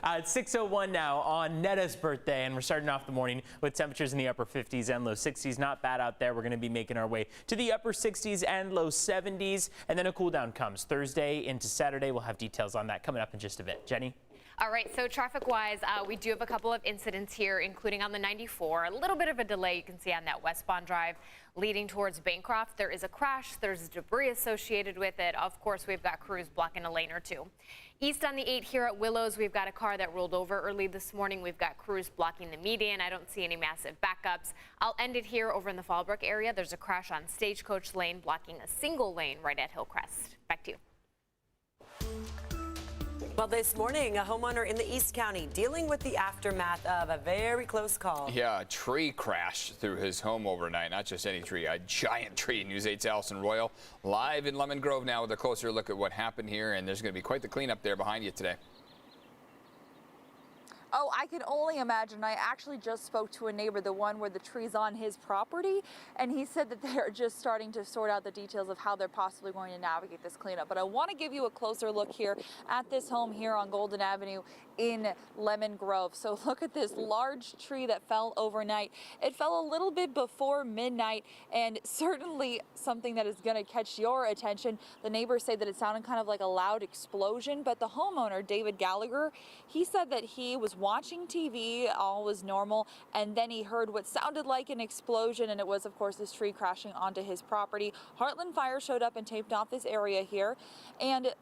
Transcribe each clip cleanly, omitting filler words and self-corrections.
It's 6:01 now on Netta's birthday, and we're starting off the morning with temperatures in the upper 50s and low 60s. Not bad out there. We're going to be making our way to the upper 60s and low 70s, and then a cool down comes Thursday into Saturday. We'll have details on that coming up in just a bit. Jenny? All right, so traffic-wise, we do have a couple of incidents here, including on the 94. A little bit of a delay you can see on that westbound drive leading towards Bancroft. There is a crash. There's debris associated with it. Of course, we've got crews blocking a lane or two. East on the 8 here at Willows, we've got a car that rolled over early this morning. We've got crews blocking the median. I don't see any massive backups. I'll end it here over in the Fallbrook area. There's a crash on Stagecoach Lane, blocking a single lane right at Hillcrest. Back to you. Well, this morning, a homeowner in the East County dealing with the aftermath of a very close call. Yeah, a tree crashed through his home overnight. Not just any tree, a giant tree. News 8's Allison Royal live in Lemon Grove now with a closer look at what happened here. And there's going to be quite the cleanup there behind you today. Oh, I can only imagine. I actually just spoke to a neighbor, the one where the tree's on his property, and he said that they're just starting to sort out the details of how they're possibly going to navigate this cleanup. But I want to give you a closer look here at this home here on Golden Avenue in Lemon Grove. So look at this large tree that fell overnight. It fell a little bit before midnight, and certainly something that is going to catch your attention. The neighbors say that it sounded kind of like a loud explosion, but the homeowner, David Gallagher, he said that he was watching TV, all was normal, and then he heard what sounded like an explosion, and it was, of course, this tree crashing onto his property. Heartland Fire showed up and taped off this area here, and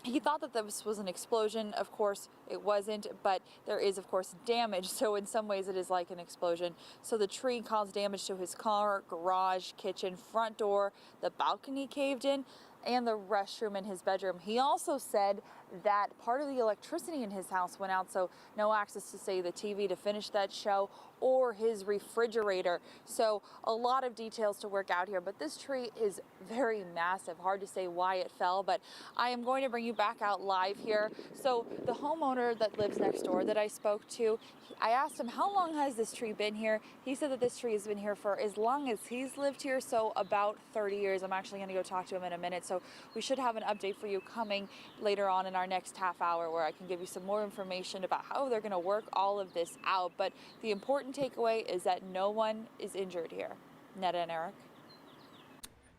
he thought that this was an explosion. Of course, it wasn't, but there is, of course, damage. So in some ways, it is like an explosion. So the tree caused damage to his car, garage, kitchen, front door, the balcony caved in, and the restroom in his bedroom. He also said that part of the electricity in his house went out, so no access to, say, the TV to finish that show or his refrigerator. So a lot of details to work out here, but this tree is very massive. Hard to say why it fell, but I am going to bring you back out live here. So the homeowner that lives next door that I spoke to, I asked him, how long has this tree been here? He said that this tree has been here for as long as he's lived here, so about 30 years. I'm actually going to go talk to him in a minute, so we should have an update for you coming later on in our next half hour where I can give you some more information about how they're going to work all of this out. But the important takeaway is that no one is injured here. Netta and Eric.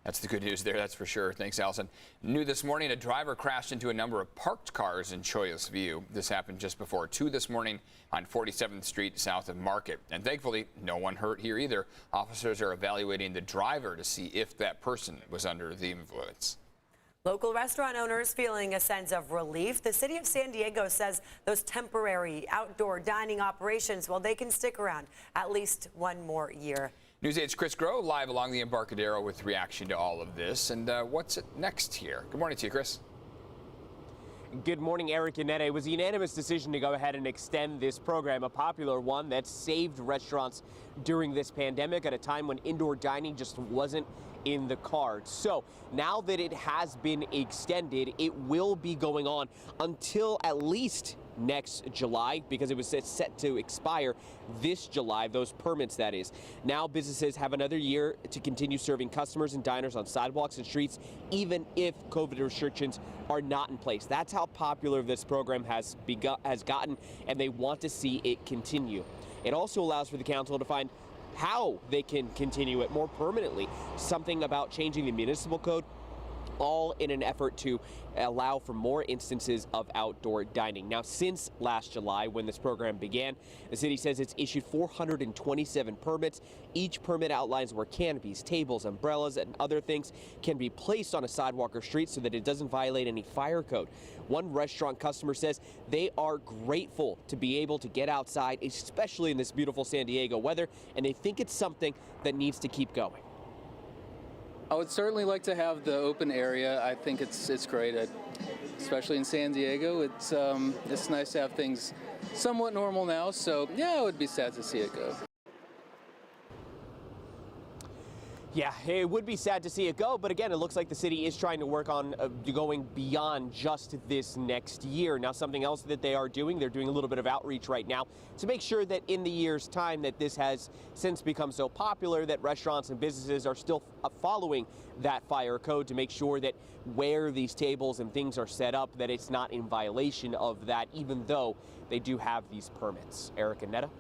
That's the good news there, that's for sure. Thanks, Allison. New this morning, a driver crashed into a number of parked cars in Choyas View. This happened just before 2 this morning on 47th Street south of Market. And thankfully, no one hurt here either. Officers are evaluating the driver to see if that person was under the influence. Local restaurant owners feeling a sense of relief. The city of San Diego says those temporary outdoor dining operations, well, they can stick around at least one more year. News 8's Chris Groh live along the Embarcadero with reaction to all of this. And what's next here? Good morning to you, Chris. Good morning, Eric and Netta. It was a unanimous decision to go ahead and extend this program, a popular one that saved restaurants during this pandemic at a time when indoor dining just wasn't in the cards. So now that it has been extended, it will be going on until at least next July, because it was set to expire this July, those permits, that is. Now businesses have another year to continue serving customers and diners on sidewalks and streets, even if COVID restrictions are not in place. That's how popular this program has gotten, and they want to see it continue. It also allows for the council to find how they can continue it more permanently, something about changing the municipal code, all in an effort to allow for more instances of outdoor dining. Now, since last July, when this program began, the city says it's issued 427 permits. Each permit outlines where canopies, tables, umbrellas, and other things can be placed on a sidewalk or street so that it doesn't violate any fire code. One restaurant customer says they are grateful to be able to get outside, especially in this beautiful San Diego weather, and they think it's something that needs to keep going. I would certainly like to have the open area. I think it's great, especially in San Diego. It's nice to have things somewhat normal now. So yeah, I would be sad to see it go. Yeah, it would be sad to see it go, but again, it looks like the city is trying to work on going beyond just this next year. Now, something else that they are doing, they're doing a little bit of outreach right now to make sure that in the year's time that this has since become so popular that restaurants and businesses are still following that fire code to make sure that where these tables and things are set up, that it's not in violation of that, even though they do have these permits. Erica, Netta.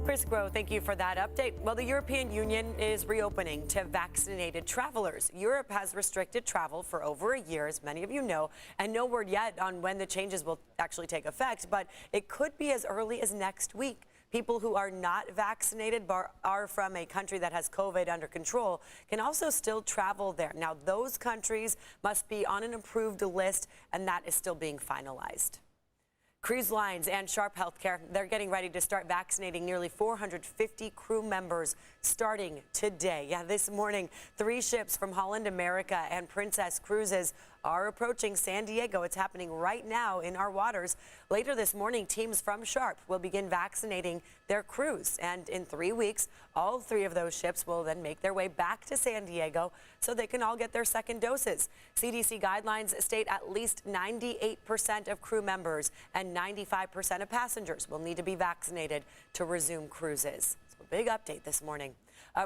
Chris Groh, thank you for that update. Well, the European Union is reopening to vaccinated travelers. Europe has restricted travel for over a year, as many of you know, and no word yet on when the changes will actually take effect, but it could be as early as next week. People who are not vaccinated but are from a country that has COVID under control can also still travel there. Now, those countries must be on an approved list, and that is still being finalized. Cruise lines and Sharp Healthcare, they're getting ready to start vaccinating nearly 450 crew members starting today. Yeah, this morning, 3 ships from Holland America and Princess Cruises are approaching San Diego. It's happening right now in our waters. Later this morning, teams from Sharp will begin vaccinating their crews. And in 3 weeks, all 3 of those ships will then make their way back to San Diego so they can all get their second doses. CDC guidelines state at least 98% of crew members and 95% of passengers will need to be vaccinated to resume cruises. So a big update this morning.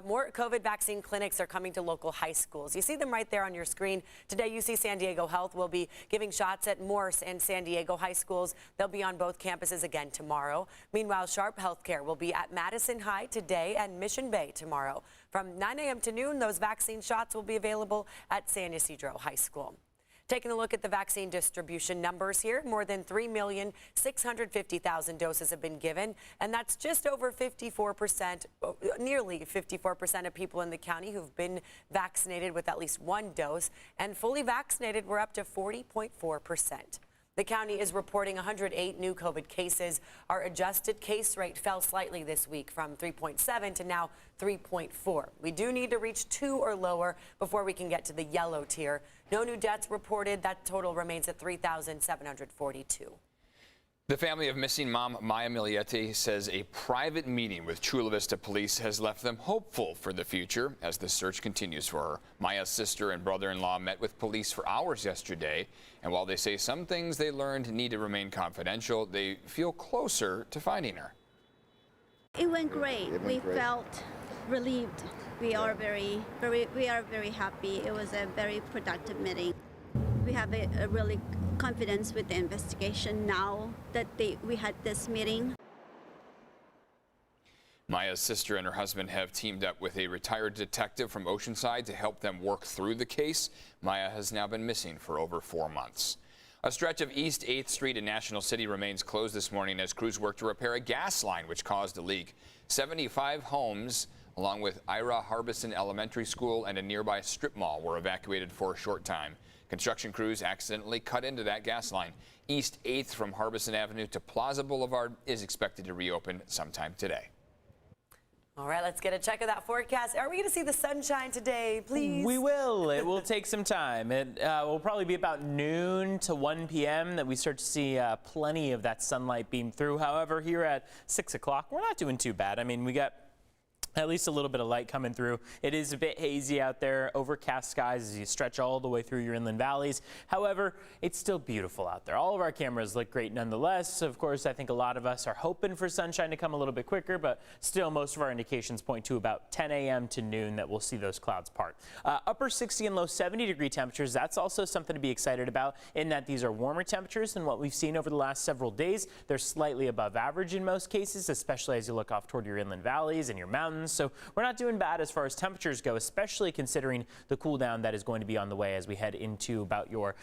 More COVID vaccine clinics are coming to local high schools. You see them right there on your screen. Today, UC San Diego Health will be giving shots at Morse and San Diego high schools. They'll be on both campuses again tomorrow. Meanwhile, Sharp Healthcare will be at Madison High today and Mission Bay tomorrow. From 9 a.m. to noon, those vaccine shots will be available at San Ysidro High School. Taking a look at the vaccine distribution numbers here, more than 3,650,000 doses have been given, and that's just over 54%, nearly 54% of people in the county who've been vaccinated with at least 1 dose, and fully vaccinated, we're up to 40.4%. The county is reporting 108 new COVID cases. Our adjusted case rate fell slightly this week from 3.7 to now 3.4. We do need to reach 2 or lower before we can get to the yellow tier. No new deaths reported. That total remains at 3,742. The family of missing mom Maya Miliete says a private meeting with Chula Vista Police has left them hopeful for the future as the search continues for her. Maya's sister and brother-in-law met with police for hours yesterday, and while they say some things they learned need to remain confidential, they feel closer to finding her. It went great. We felt relieved. We are very happy. It was a very productive meeting. We have a really confidence with the investigation now that we had this meeting. Maya's sister and her husband have teamed up with a retired detective from Oceanside to help them work through the case. Maya has now been missing for over 4 months. A stretch of East 8th Street in National City remains closed this morning as crews work to repair a gas line which caused a leak. 75 homes, along with Ira Harbison Elementary School and a nearby strip mall, were evacuated for a short time. Construction crews accidentally cut into that gas line. East 8th from Harbison Avenue to Plaza Boulevard is expected to reopen sometime today. All right, let's get a check of that forecast. Are we going to see the sunshine today, please? We will. It will take some time. It will probably be about noon to 1 p.m. that we start to see plenty of that sunlight beam through. However, here at 6 o'clock, we're not doing too bad. I mean, we got at least a little bit of light coming through. It is a bit hazy out there, overcast skies as you stretch all the way through your inland valleys. However, it's still beautiful out there. All of our cameras look great nonetheless. Of course, I think a lot of us are hoping for sunshine to come a little bit quicker, but still most of our indications point to about 10 a.m. to noon that we'll see those clouds part. Upper 60 and low 70 degree temperatures, that's also something to be excited about in that these are warmer temperatures than what we've seen over the last several days. They're slightly above average in most cases, especially as you look off toward your inland valleys and your mountains. So we're not doing bad as far as temperatures go, especially considering the cool down that is going to be on the way as we head into about your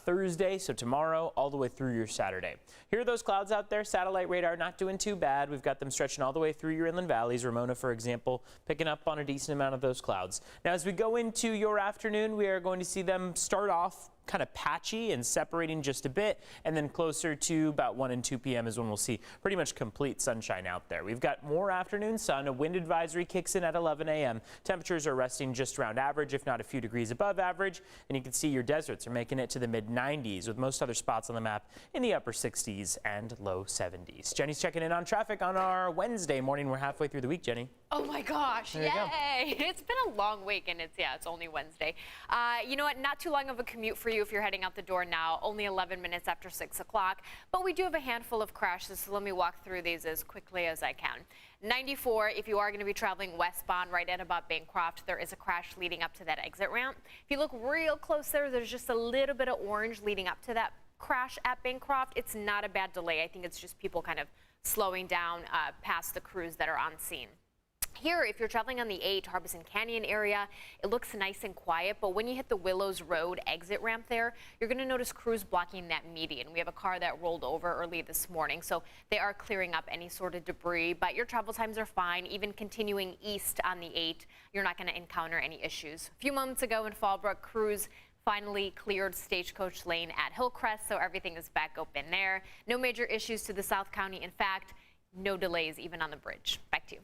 Thursday, so tomorrow, all the way through your Saturday. Here are those clouds out there. Satellite radar not doing too bad. We've got them stretching all the way through your inland valleys. Ramona, for example, picking up on a decent amount of those clouds. Now, as we go into your afternoon, we are going to see them start off kind of patchy and separating just a bit, and then closer to about 1 and 2 p.m. is when we'll see pretty much complete sunshine out there. We've got more afternoon sun. A wind advisory kicks in at 11 a.m. Temperatures are resting just around average, if not a few degrees above average, and you can see your deserts are making it to the mid-90s, with most other spots on the map in the upper 60s and low 70s. Jenny's checking in on traffic on our Wednesday morning. We're halfway through the week, Jenny. Oh my gosh, There you go. yay! It's been a long week and it's only Wednesday. You know what, not too long of a commute for you if you're heading out the door now, only 11 minutes after 6 o'clock, but we do have a handful of crashes, so let me walk through these as quickly as I can. 94, if you are going to be traveling westbound right at about Bancroft, there is a crash leading up to that exit ramp. If you look real close there, there's just a little bit of orange leading up to that crash at Bancroft. It's not a bad delay. I think it's just people kind of slowing down past the crews that are on scene. Here, if you're traveling on the 8 Harbison Canyon area, it looks nice and quiet, but when you hit the Willows Road exit ramp there, you're going to notice crews blocking that median. We have a car that rolled over early this morning, so they are clearing up any sort of debris, but your travel times are fine. Even continuing east on the 8, you're not going to encounter any issues. A few moments ago in Fallbrook, crews finally cleared Stagecoach Lane at Hillcrest, so everything is back open there. No major issues to the South County. In fact, no delays even on the bridge. Back to you.